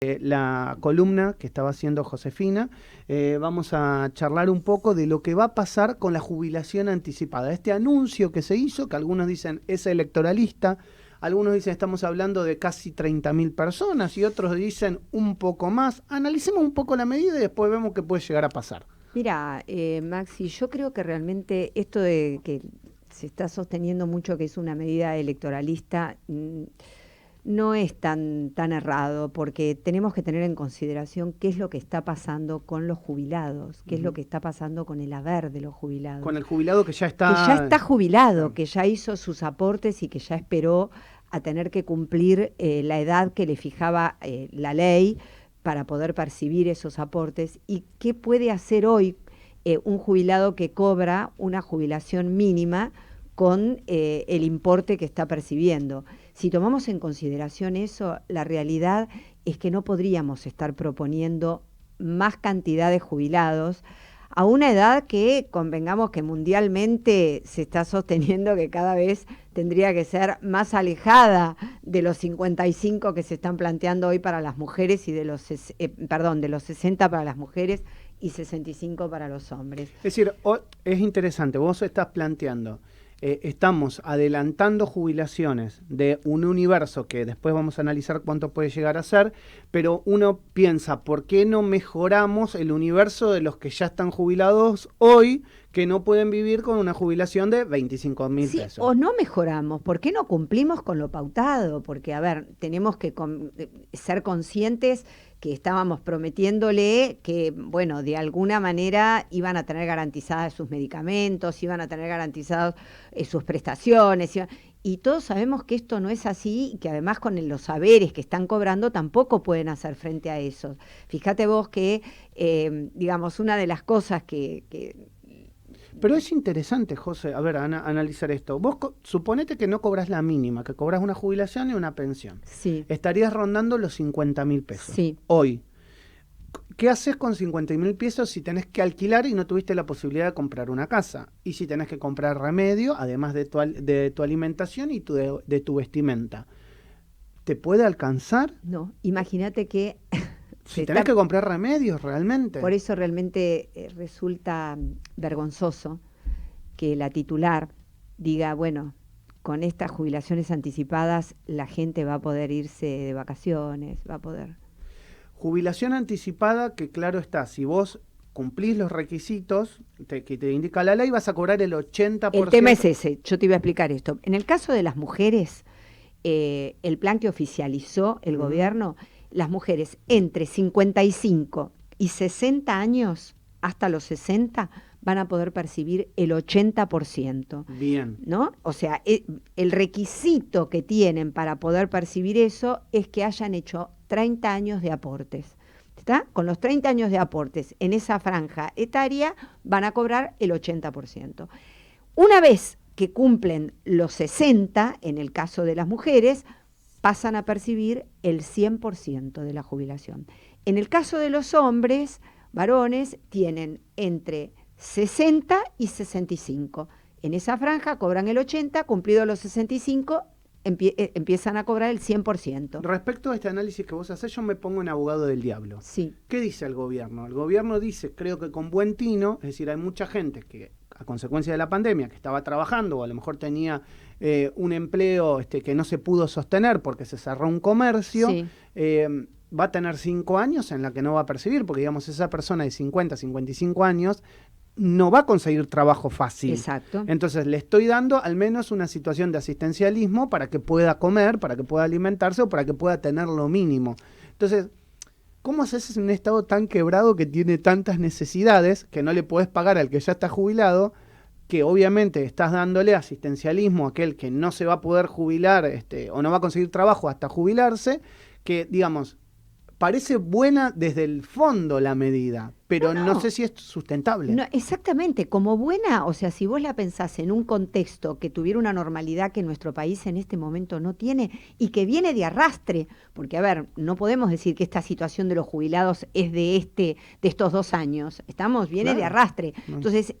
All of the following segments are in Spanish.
la columna que estaba haciendo Josefina, vamos a charlar un poco de lo que va a pasar con la jubilación anticipada. Este anuncio que se hizo, que algunos dicen es electoralista, algunos dicen estamos hablando de casi 30.000 personas y otros dicen un poco más. Analicemos un poco la medida y después vemos qué puede llegar a pasar. Mira, Maxi, yo creo que realmente esto de que se está sosteniendo mucho que es una medida electoralista, no es tan errado, porque tenemos que tener en consideración qué es lo que está pasando con los jubilados, qué es lo que está pasando con el haber de los jubilados. Con el jubilado que ya está jubilado, Claro. que ya hizo sus aportes y que ya esperó a tener que cumplir la edad que le fijaba la ley para poder percibir esos aportes. ¿Y qué puede hacer hoy un jubilado que cobra una jubilación mínima con el importe que está percibiendo? Si tomamos en consideración eso, la realidad es que no podríamos estar proponiendo más cantidad de jubilados a una edad que convengamos que mundialmente se está sosteniendo que cada vez tendría que ser más alejada de los 55 que se están planteando hoy para las mujeres y de los 60 para las mujeres y 65 para los hombres. Es decir, es interesante, vos estás planteando, estamos adelantando jubilaciones de un universo que después vamos a analizar cuánto puede llegar a ser, pero uno piensa, ¿por qué no mejoramos el universo de los que ya están jubilados hoy, que no pueden vivir con una jubilación de 25.000 pesos? O no mejoramos, ¿por qué no cumplimos con lo pautado? Porque, a ver, tenemos que ser conscientes que estábamos prometiéndole que, bueno, de alguna manera iban a tener garantizadas sus medicamentos, iban a tener garantizadas sus prestaciones, y todos sabemos que esto no es así y que además con los saberes que están cobrando tampoco pueden hacer frente a eso. Fíjate vos que, digamos, una de las cosas que Pero es interesante, José, a ver, analizar esto. Vos suponete que no cobras la mínima, que cobras una jubilación y una pensión. Sí. Estarías rondando los 50.000 pesos. Sí. Hoy. ¿Qué haces con 50.000 pesos si tenés que alquilar y no tuviste la posibilidad de comprar una casa? Y si tenés que comprar remedio, además de tu alimentación y de tu vestimenta. ¿Te puede alcanzar? No, imagínate que si tenés que comprar remedios realmente. Por eso realmente resulta vergonzoso que la titular diga, bueno, con estas jubilaciones anticipadas la gente va a poder irse de vacaciones, va a poder... Jubilación anticipada que claro está, si vos cumplís los requisitos que te indica la ley, vas a cobrar el 80%. El tema es ese, yo te iba a explicar esto. En el caso de las mujeres, el plan que oficializó el gobierno, las mujeres entre 55 y 60 años, hasta los 60, van a poder percibir el 80%. Bien. ¿No? O sea, el requisito que tienen para poder percibir eso es que hayan hecho 30 años de aportes. ¿Está? Con los 30 años de aportes en esa franja etaria van a cobrar el 80%. Una vez que cumplen los 60, en el caso de las mujeres, pasan a percibir el 100% de la jubilación. En el caso de los hombres, varones, tienen entre 60 y 65. En esa franja cobran el 80, cumplidos los 65, empiezan a cobrar el 100%. Respecto a este análisis que vos hacés, yo me pongo en abogado del diablo. Sí. ¿Qué dice el gobierno? El gobierno dice, creo que con buen tino, es decir, hay mucha gente que a consecuencia de la pandemia, que estaba trabajando o a lo mejor tenía un empleo que no se pudo sostener porque se cerró un comercio, Sí. Va a tener 5 años en la que no va a percibir, porque digamos esa persona de 50, 55 años no va a conseguir trabajo fácil. Exacto. Entonces le estoy dando al menos una situación de asistencialismo para que pueda comer, para que pueda alimentarse o para que pueda tener lo mínimo. Entonces, ¿cómo haces en un estado tan quebrado que tiene tantas necesidades que no le podés pagar al que ya está jubilado, que obviamente estás dándole asistencialismo a aquel que no se va a poder jubilar o no va a conseguir trabajo hasta jubilarse, que digamos, parece buena desde el fondo la medida, pero no sé si es sustentable. No, exactamente, como buena, o sea, si vos la pensás en un contexto que tuviera una normalidad que nuestro país en este momento no tiene y que viene de arrastre, porque a ver, no podemos decir que esta situación de los jubilados es de estos 2 años, viene de arrastre. Entonces,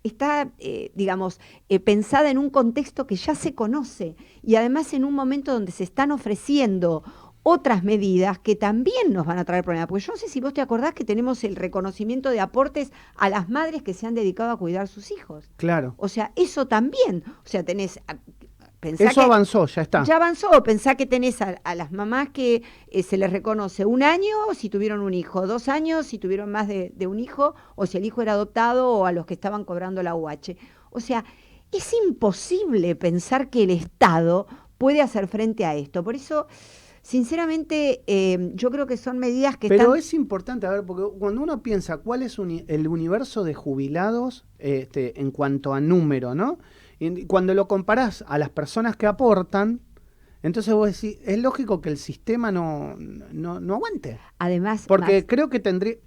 está, digamos, pensada en un contexto que ya se conoce y además en un momento donde se están ofreciendo otras medidas que también nos van a traer problemas. Porque yo no sé si vos te acordás que tenemos el reconocimiento de aportes a las madres que se han dedicado a cuidar a sus hijos. Claro. O sea, eso también. O sea, Eso avanzó, ya está. Ya avanzó. Pensá que tenés a las mamás que se les reconoce 1 año si tuvieron un hijo, 2 años si tuvieron más de un hijo, o si el hijo era adoptado, o a los que estaban cobrando la UH. O sea, es imposible pensar que el Estado puede hacer frente a esto. Por eso, sinceramente, yo creo que son medidas que Pero es importante, a ver, porque cuando uno piensa cuál es el universo de jubilados en cuanto a número, ¿no? Y cuando lo comparás a las personas que aportan, entonces vos decís, es lógico que el sistema no aguante. Además, porque creo que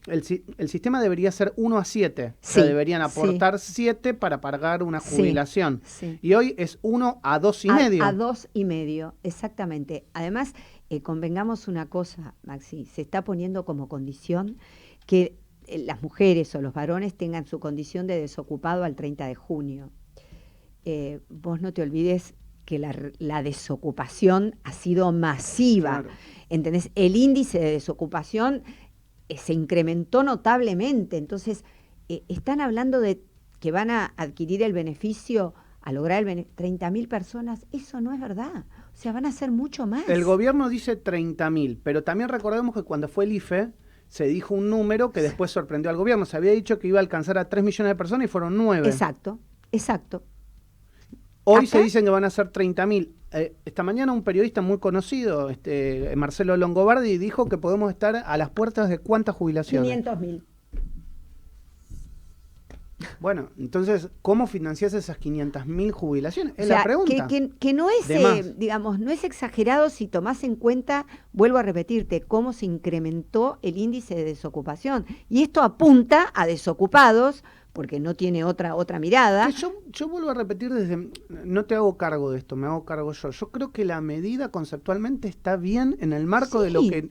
el sistema debería ser 1-7. Sí, o sea, deberían aportar 7 para pagar una jubilación. Sí. Y hoy es 1-2,5. A 2,5, exactamente. Además, convengamos una cosa, Maxi, se está poniendo como condición que las mujeres o los varones tengan su condición de desocupado al 30 de junio. Vos no te olvides que la desocupación ha sido masiva. Claro. ¿Entendés? El índice de desocupación se incrementó notablemente. Entonces, están hablando de que van a adquirir el beneficio, a lograr el beneficio, 30.000 personas. Eso no es verdad. O sea, van a ser mucho más. El gobierno dice 30.000, pero también recordemos que cuando fue el IFE, se dijo un número que después sorprendió al gobierno. Se había dicho que iba a alcanzar a 3 millones de personas y fueron 9. Exacto. Hoy ¿Acá? se dicen que van a ser 30.000. Esta mañana un periodista muy conocido, Marcelo Longobardi, dijo que podemos estar a las puertas de ¿cuántas jubilaciones? 500.000. Bueno, entonces, ¿cómo financiás esas 500.000 jubilaciones? Es o sea, la pregunta. Que no es, digamos, no es exagerado si tomás en cuenta, vuelvo a repetirte, cómo se incrementó el índice de desocupación. Y esto apunta a desocupados, porque no tiene otra mirada. Yo vuelvo a repetir no te hago cargo de esto, me hago cargo yo. Yo creo que la medida conceptualmente está bien en el marco de lo que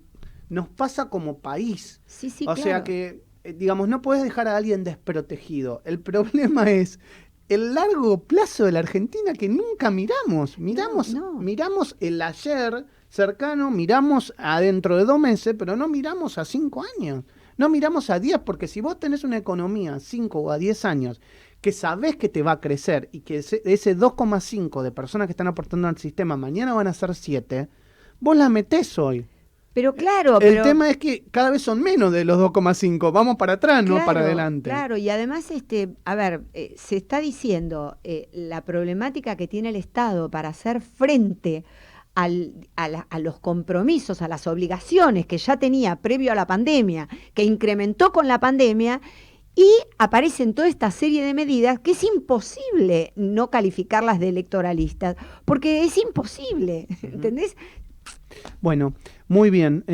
nos pasa como país. Sí, o claro. sea que, digamos, no podés dejar a alguien desprotegido. El problema es el largo plazo de la Argentina que nunca miramos. Miramos el ayer cercano, miramos a dentro de 2 meses, pero no miramos a 5 años. No miramos a 10, porque si vos tenés una economía a 5 o a 10 años que sabés que te va a crecer y que ese 2,5 de personas que están aportando al sistema mañana van a ser 7, vos la metés hoy. Pero claro, el tema es que cada vez son menos de los 2,5, vamos para atrás, no para adelante. Claro, y además, a ver, se está diciendo la problemática que tiene el Estado para hacer frente a los compromisos, a las obligaciones que ya tenía previo a la pandemia, que incrementó con la pandemia, y aparecen toda esta serie de medidas que es imposible no calificarlas de electoralistas, porque es imposible, ¿entendés? Bueno, muy bien.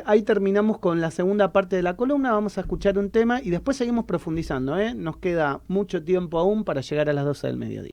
Ahí terminamos con la segunda parte de la columna. Vamos a escuchar un tema y después seguimos profundizando, ¿eh? Nos queda mucho tiempo aún para llegar a las 12 del mediodía.